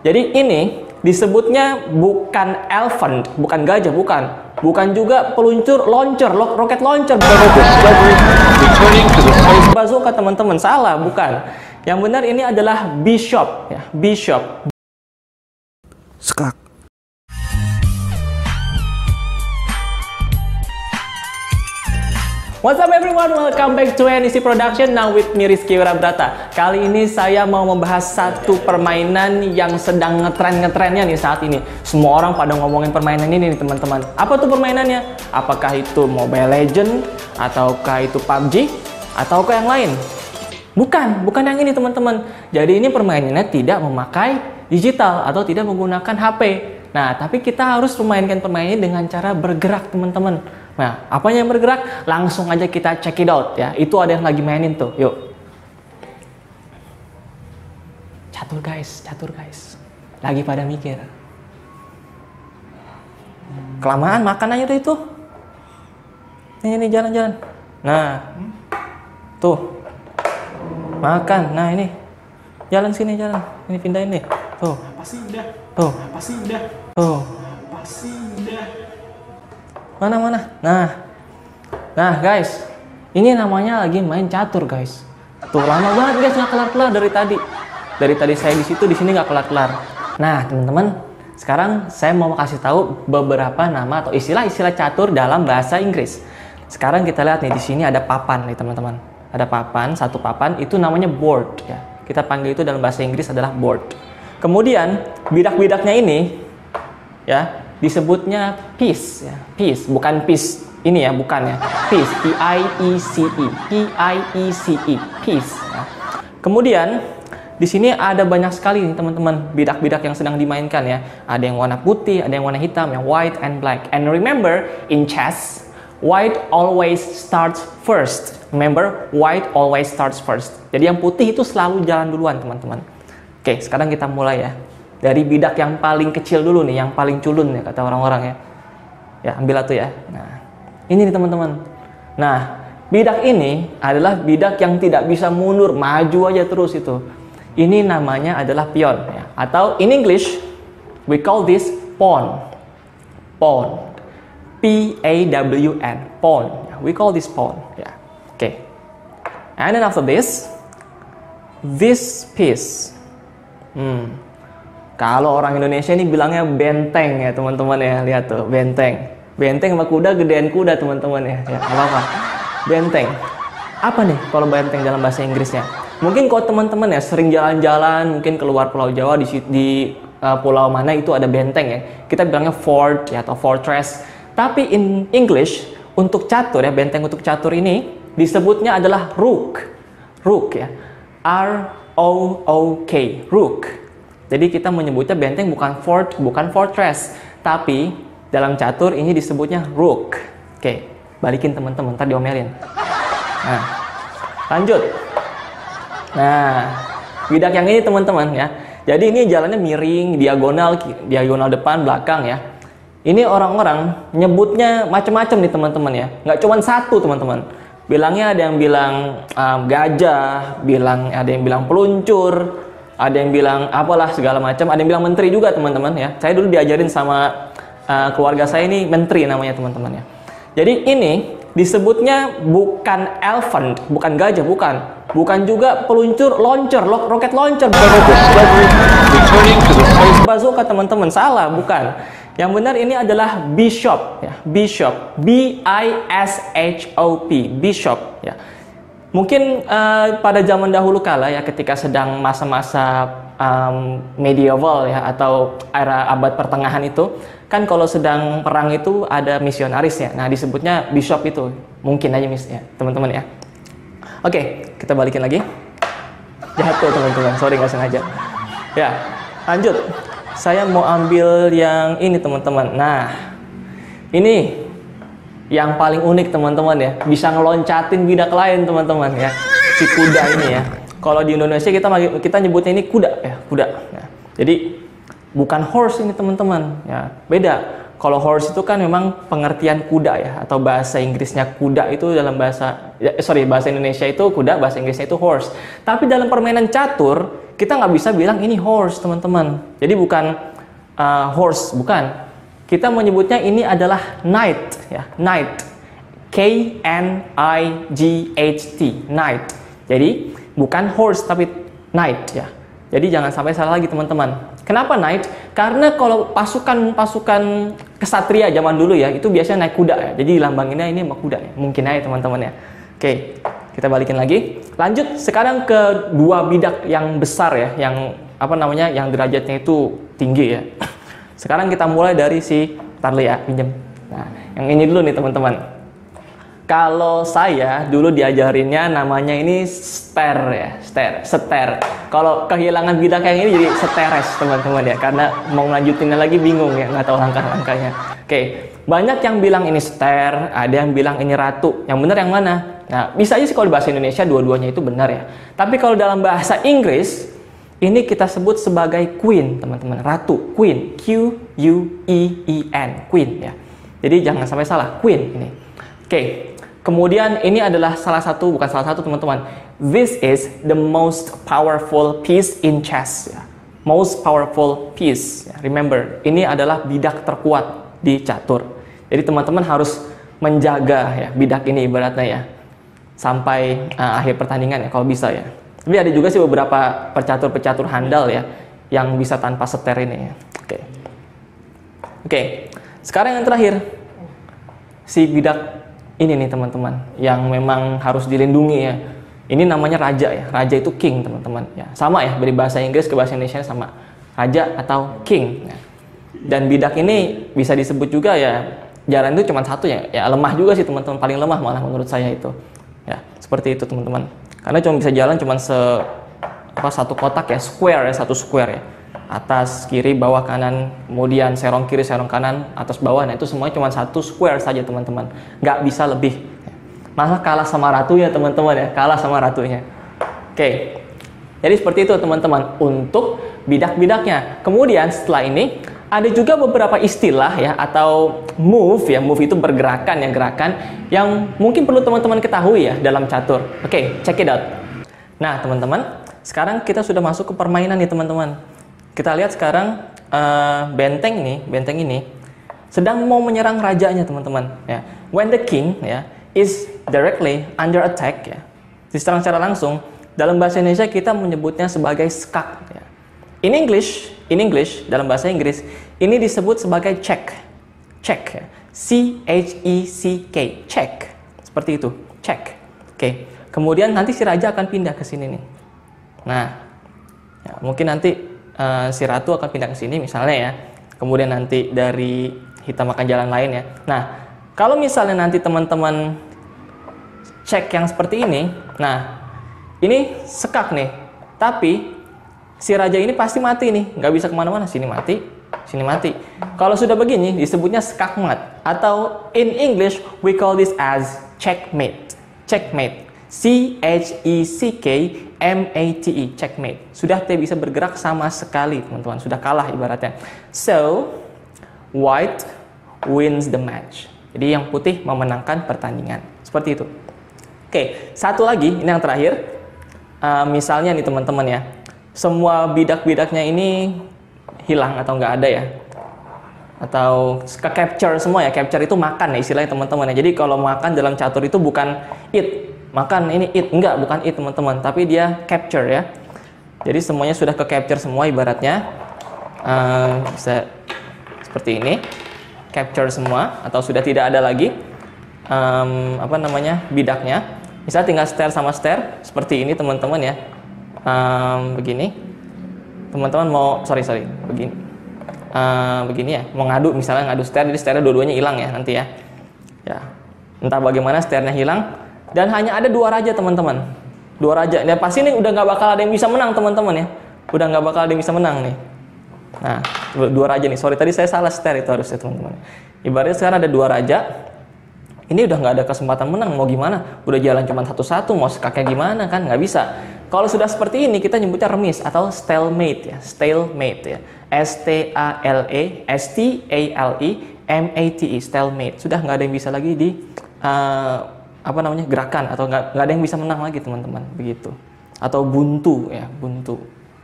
Jadi ini disebutnya bukan elephant, bukan gajah, bukan. Bukan juga peluncur launcher, roket launcher. Bazooka teman-teman, salah, bukan. Yang benar ini adalah bishop, ya, bishop. Skak. What's up everyone, welcome back to NEC Production, now with me Rizky Wirabrata. Kali ini saya mau membahas satu permainan yang sedang ngetren-ngetrennya nih saat ini. Semua orang pada ngomongin permainan ini nih teman-teman. Apa tuh permainannya? Apakah itu Mobile Legends? Ataukah itu PUBG? Ataukah yang lain? Bukan yang ini teman-teman. Jadi ini permainannya tidak memakai digital atau tidak menggunakan HP. Nah, tapi kita harus memainkan permainan ini dengan cara bergerak teman-teman. Nah, apanya yang bergerak? Langsung aja kita check it out ya. Itu ada yang lagi mainin tuh. Yuk. Catur guys. Lagi pada mikir. Kelamaan makan aja tuh itu. Ini jalan-jalan. Nah. Tuh. Makan. Nah, ini. Jalan sini jalan. Ini pindahin nih. Tuh. Apa sih udah? Tuh. Apa sih udah? Tuh. Apa sih udah? Mana? Nah guys, ini namanya lagi main catur guys. Tuh lama banget guys, nggak kelar-kelar dari tadi. Dari tadi saya di situ, di sini nggak kelar-kelar. Nah teman-teman, sekarang saya mau kasih tahu beberapa nama atau istilah-istilah catur dalam bahasa Inggris. Sekarang kita lihat nih, di sini ada papan nih teman-teman. Ada papan, satu papan itu namanya board ya. Kita panggil itu dalam bahasa Inggris adalah board. Kemudian bidak-bidaknya ini ya disebutnya piece ya. Piece, bukan piece ini ya, bukan ya. Piece, P-I-E-C-E, P-I-E-C-E, piece ya. Kemudian di sini ada banyak sekali nih teman-teman bidak-bidak yang sedang dimainkan ya. Ada yang warna putih, ada yang warna hitam, yang white and black. And remember, in chess, white always starts first. Remember, white always starts first. Jadi yang putih itu selalu jalan duluan teman-teman. Oke, sekarang kita mulai ya. Dari bidak yang paling kecil dulu nih, yang paling culun ya kata orang-orang ya. Ya, ambil satu ya. Nah, ini nih teman-teman. Nah, bidak ini adalah bidak yang tidak bisa mundur, maju aja terus itu. Ini namanya adalah pion ya. Atau in English, we call this pawn. Pawn. P-A-W-N. Pawn. We call this pawn. Ya. Oke. And then after this piece. Kalau orang Indonesia ini bilangnya benteng ya teman-teman ya. Lihat tuh, benteng. Benteng sama kuda, gedean kuda teman-teman ya. Ya, apa-apa. Benteng. Apa nih kalau benteng dalam bahasa Inggrisnya? Mungkin kalau teman-teman ya sering jalan-jalan, mungkin keluar Pulau Jawa di pulau mana itu ada benteng ya. Kita bilangnya fort ya atau fortress. Tapi in English untuk catur ya, benteng untuk catur ini disebutnya adalah rook. Rook ya. R-O-O-K. Rook. Jadi kita menyebutnya benteng bukan fort, bukan fortress. Tapi dalam catur ini disebutnya rook. Oke, balikin teman-teman, ntar diomelin. Nah, lanjut. Nah, bidak yang ini teman-teman ya. Jadi ini jalannya miring, diagonal depan, belakang ya. Ini orang-orang nyebutnya macam-macam nih teman-teman ya. Nggak cuma satu teman-teman. Bilangnya ada yang bilang gajah, ada yang bilang peluncur, ada yang bilang apalah segala macam, ada yang bilang menteri juga teman-teman ya. Saya dulu diajarin sama keluarga saya ini menteri namanya teman-teman ya. Jadi ini disebutnya bukan elephant, bukan gajah, bukan. Bukan juga peluncur launcher, roket launcher. Bazooka teman-teman, salah, bukan. Yang benar ini adalah bishop ya, bishop, B-I-S-H-O-P, bishop ya. Mungkin pada zaman dahulu kala ya, ketika sedang masa-masa medieval ya atau era abad pertengahan itu, kan kalau sedang perang itu ada misionaris ya. Nah, disebutnya bishop itu. Mungkin aja ya, teman-teman ya. Oke, kita balikin lagi. Jatuh teman-teman, sorry nggak sengaja. Ya, lanjut. Saya mau ambil yang ini teman-teman. Nah, ini yang paling unik teman-teman ya, bisa ngeloncatin bidak lain teman-teman ya, si kuda ini ya. Kalau di Indonesia kita nyebutnya ini kuda ya, kuda. Nah, jadi bukan horse ini teman-teman ya, beda. Kalau horse itu kan memang pengertian kuda ya, atau bahasa Inggrisnya kuda itu dalam bahasa Indonesia itu kuda, bahasa Inggrisnya itu horse. Tapi dalam permainan catur kita nggak bisa bilang ini horse, teman-teman. Jadi bukan horse, bukan. Kita menyebutnya ini adalah knight, ya, knight. K-N-I-G-H-T, knight. Jadi bukan horse tapi knight, ya. Jadi jangan sampai salah lagi, teman-teman. Kenapa knight? Karena kalau pasukan kesatria zaman dulu ya, itu biasanya naik kuda ya. Jadi lambanginnya ini sama kuda ya. Mungkin aja, teman-teman ya. Oke, kita balikin lagi. Lanjut sekarang ke dua bidak yang besar ya, yang yang derajatnya itu tinggi ya. Sekarang kita mulai dari si Tarli ya, pinjem. Nah, yang ini dulu nih, teman-teman. Kalau saya dulu diajarinnya namanya ini ster ya, seter. Kalau kehilangan bidak yang ini jadi seteres, teman-teman ya, karena mau lanjutinnya lagi bingung ya, nggak tahu langkah-langkahnya. Oke, banyak yang bilang ini ster, ada yang bilang ini ratu. Yang benar yang mana? Nah, bisa aja sih kalau di bahasa Indonesia dua-duanya itu benar ya. Tapi kalau dalam bahasa Inggris, ini kita sebut sebagai queen, teman-teman. Ratu, queen, Q-U-E-E-N, queen ya. Jadi jangan sampai salah, queen ini. Oke. Kemudian ini adalah bukan salah satu, teman-teman. This is the most powerful piece in chess. Ya. Most powerful piece. Ya. Remember, ini adalah bidak terkuat di catur. Jadi teman-teman harus menjaga ya bidak ini ibaratnya ya sampai akhir pertandingan ya kalau bisa ya. Tapi ada juga sih beberapa pecatur-pecatur handal ya yang bisa tanpa seter ini ya. Oke. Sekarang yang terakhir si bidak ini nih, teman-teman, yang memang harus dilindungi ya. Ini namanya raja ya. Raja itu king, teman-teman ya. Sama ya, dari bahasa Inggris ke bahasa Indonesia sama. Raja atau king ya. Dan bidak ini bisa disebut juga ya, jalan itu cuma satu ya. Ya lemah juga sih, teman-teman, paling lemah malah menurut saya itu. Ya, seperti itu, teman-teman. Karena cuma bisa jalan cuma satu kotak ya, satu square ya. Atas, kiri, bawah, kanan, kemudian serong kiri, serong kanan, atas, bawah. Nah, itu semuanya cuma satu square saja, teman-teman. Nggak bisa lebih. Malah kalah sama ratunya, teman-teman ya. Kalah sama ratunya. Oke. Jadi seperti itu, teman-teman. Untuk bidak-bidaknya. Kemudian setelah ini, ada juga beberapa istilah ya, atau move ya. Move itu bergerakan ya, gerakan yang mungkin perlu teman-teman ketahui ya dalam catur. Oke, check it out. Nah, teman-teman. Sekarang kita sudah masuk ke permainan nih, teman-teman. Kita lihat sekarang benteng ini sedang mau menyerang rajanya, teman-teman. Ya. When the king ya is directly under attack ya, diserang secara langsung. Dalam bahasa Indonesia kita menyebutnya sebagai skak. Ya. In English dalam bahasa Inggris ini disebut sebagai check ya. C-H-E-C-K, check. Seperti itu, check. Oke. Kemudian nanti si raja akan pindah ke sini nih. Nah, ya, mungkin nanti si ratu akan pindah ke sini misalnya ya. Kemudian nanti dari hitam akan jalan lain ya. Nah, kalau misalnya nanti teman-teman cek yang seperti ini, nah ini sekak nih. Tapi si raja ini pasti mati nih, nggak bisa kemana-mana. Sini mati, sini mati. Kalau sudah begini disebutnya skakmat. Atau in English we call this as checkmate. Checkmate. C-H-E-C-K-M-A-T-E, checkmate. Sudah tidak bisa bergerak sama sekali, teman-teman. Sudah kalah ibaratnya. So, white wins the match. Jadi yang putih memenangkan pertandingan. Seperti itu. Oke, satu lagi, ini yang terakhir. Misalnya nih, teman-teman ya. Semua bidak-bidaknya ini hilang atau nggak ada ya. Atau ke-capture semua ya. Capture itu makan ya istilahnya, teman-teman ya. Jadi kalau makan dalam catur itu bukan eat. Makan ini eat, enggak, bukan eat, teman-teman, tapi dia capture ya. Jadi semuanya sudah ke capture semua ibaratnya. Bisa seperti ini, capture semua, atau sudah tidak ada lagi bidaknya. Bisa tinggal stair sama stair seperti ini, teman-teman ya. Begini, teman-teman mau begini, begini ya, mau ngadu misalnya, ngadu stair, jadi stairnya dua-duanya hilang ya nanti ya. Ya, entah bagaimana stairnya hilang. Dan hanya ada dua raja, teman-teman. Dua raja. Dan pasti ini udah nggak bakal ada yang bisa menang, teman-teman ya. Udah nggak bakal ada yang bisa menang nih. Nah, dua raja nih. Sorry, tadi saya salah stair itu harusnya, teman-teman. Ibaratnya sekarang ada dua raja. Ini udah nggak ada kesempatan menang. Mau gimana? Udah jalan cuma satu-satu. Mau sekaknya gimana kan? Nggak bisa. Kalau sudah seperti ini, kita nyebutnya remis atau stalemate ya. Stalemate ya. S-T-A-L-E-M-A-T-E. Stalemate. Sudah nggak ada yang bisa lagi di gerakan, atau nggak ada yang bisa menang lagi, teman-teman, begitu. Atau buntu ya, buntu.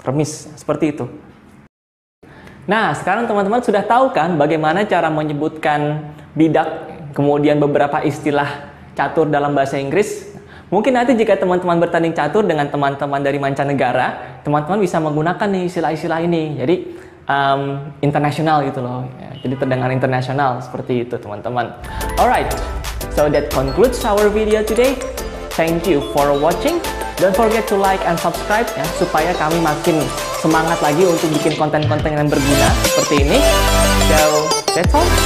remis, seperti itu. Nah, sekarang teman-teman sudah tahu kan bagaimana cara menyebutkan bidak, kemudian beberapa istilah catur dalam bahasa Inggris. Mungkin nanti jika teman-teman bertanding catur dengan teman-teman dari mancanegara, teman-teman bisa menggunakan nih istilah-istilah ini. Jadi, internasional gitu loh. Ya, jadi terdengar internasional, seperti itu teman-teman. Alright, so that concludes our video today. Thank you for watching. Don't forget to like and subscribe ya, supaya kami makin semangat lagi untuk bikin konten-konten yang berguna seperti ini. So, that's all.